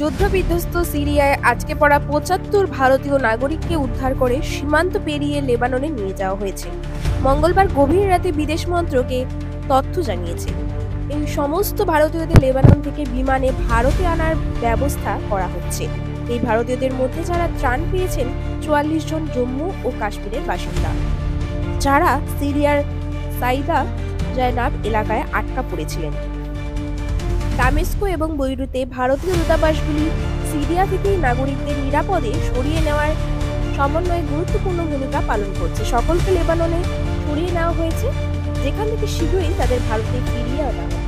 যুদ্ধবিধ্বস্ত সিরিয়ায় আটকে পড়া ৭৫ ভারতীয় নাগরিককে উদ্ধার করে সীমান্ত পেরিয়ে লেবাননে নিয়ে যাওয়া হয়েছে। মঙ্গলবার গভীর রাতে বিদেশ মন্ত্রকে তথ্য জানিয়েছে। এই সমস্ত ভারতীয়দের লেবানন থেকে বিমানে ভারতে আনার ব্যবস্থা করা হচ্ছে। এই ভারতীয়দের মধ্যে যারা ত্রাণ পেয়েছেন ৪৪ জন জম্মু ও কাশ্মীরের বাসিন্দা, যারা সিরিয়ার সাইদা জায়নাব এলাকায় আটকা পড়েছিলেন। দামেস্ক এবং বৈরুতে ভারতীয় দূতাবাসগুলি সিরিয়া থেকে নাগরিকদের নিরাপদে সরিয়ে নেওয়ার সমন্বয়ে গুরুত্বপূর্ণ ভূমিকা পালন করছে। সকলকে লেবাননে সরিয়ে নেওয়া হয়েছে, যেখান থেকে শীঘ্রই তাদের ভারতে ফিরিয়ে আনা হবে।